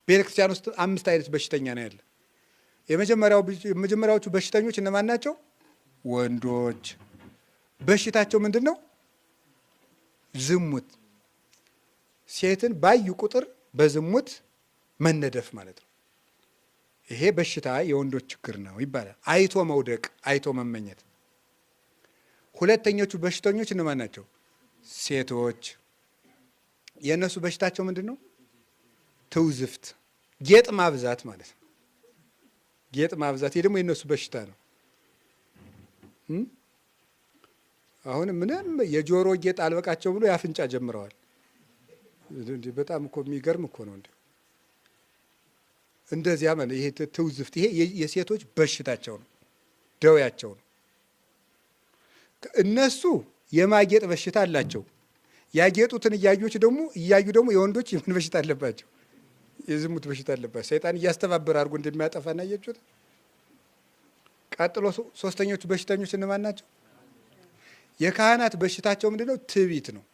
ቤተክርስቲያን ውስጥ 5 አይነት በሽተኛ ነው ያለ። የመጀመሪያዎቹ በሽተኞች እነማን ናቸው? ወንዶች። በሽታቸው ምንድን ነው? ዝሙት። ሴትን ባዩ ቁጥር በዝሙት መነደፍ ማለት ነው። ይሄ በሽታ የወንዶች ችግር ነው ይባላል። አይቶ መውደቅ፣ አይቶ መመኘት። ሁለተኞቹ በሽተኞች እነማን ናቸው? ሴቶች። የእነሱ በሽታቸው ምንድን ነው? ትውዝፍት፣ ጌጥ ማብዛት ማለት ነው። ጌጥ ማብዛት፣ ይሄ ደግሞ የእነሱ በሽታ ነው። አሁን ምንም የጆሮ ጌጥ አልበቃቸው ብሎ ያፍንጫ ጀምረዋል። በጣም እኮ የሚገርም እኮ ነው። እንደዚያ ማለት ይሄ ትውዝፍት፣ ይሄ የሴቶች በሽታቸው ነው፣ ደውያቸው ነው። እነሱ የማጌጥ በሽታ አላቸው። ያጌጡትን እያዩ ደግሞ የወንዶች የምን በሽታ አለባቸው? የዝሙት በሽታ አለባቸው። ሰይጣን እያስተባበረ አድርጎ እንደሚያጠፋና እያዩት። ቀጥሎ ሶስተኞቹ በሽተኞች እነማን ናቸው? የካህናት በሽታቸው ምንድነው? ትዕቢት ነው።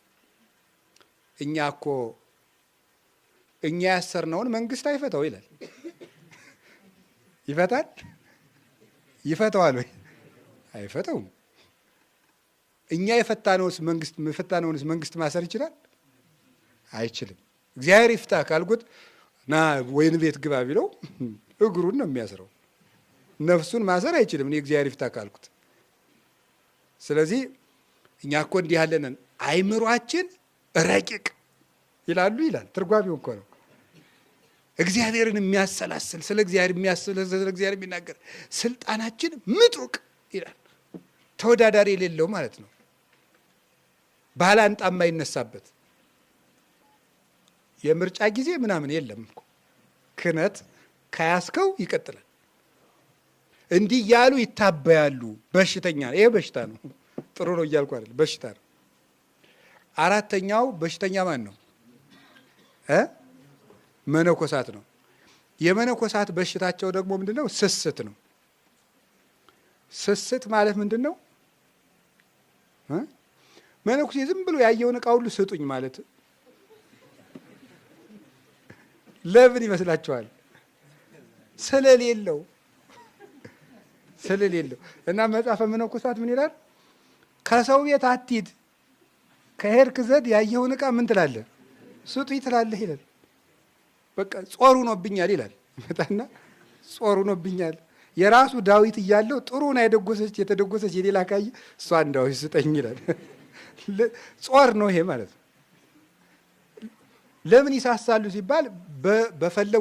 እኛ ያሰርነውን መንግስት አይፈታው ይላል። ይፈታል? ይፈታዋል ወይ? አይፈታውም። እኛ የፈታነውንስ መንግስት ማሰር ይችላል? አይችልም። እግዚአብሔር ይፍታ ካልኩት ና ወይን ቤት ግባ ቢለው እግሩን ነው የሚያስረው። ነፍሱን ማሰር አይችልም እኔ እግዚአብሔር ይፍታ ካልኩት። ስለዚህ እኛ እኮ እንዲህ ያለንን አይምሯችን ረቂቅ ይላል ትርጓሜው እኮ ነው። እግዚአብሔርን የሚያሰላስል ስለ እግዚአብሔር የሚያስብ ስለ እግዚአብሔር የሚናገር ስልጣናችን ምጡቅ ይላል። ተወዳዳሪ የሌለው ማለት ነው። ባላንጣ የማይነሳበት የምርጫ ጊዜ ምናምን የለም እኮ። ክህነት ከያዝከው ይቀጥላል። እንዲህ እያሉ ይታበያሉ። በሽተኛ ነው። ይሄ በሽታ ነው። ጥሩ ነው እያልኩ አይደል፣ በሽታ ነው። አራተኛው በሽተኛ ማን ነው? መነኮሳት ነው። የመነኮሳት በሽታቸው ደግሞ ምንድነው? ስስት ነው። ስስት ማለት ምንድን ነው? መነኩሴ ዝም ብሎ ያየውን ዕቃ ሁሉ ስጡኝ ማለት ለምን ይመስላችኋል? ስለሌለው እና መጽሐፈ መነኮሳት ምን ይላል? ከሰው ቤት አትሂድ፣ ከሄድክ ዘንድ ያየውን ዕቃ ምን ትላለህ? ስጡኝ ትላለህ ይላል። በቃ ጾር ሆኖብኛል ይላል። መጣና ጾር ሆኖብኛል። የራሱ ዳዊት እያለው ጥሩና የተደጎሰች የሌላ ካየ እሷን ዳዊት ስጠኝ ይላል። ጾር ነው ይሄ ማለት ነው። ለምን ይሳሳሉ ሲባል በፈለጉ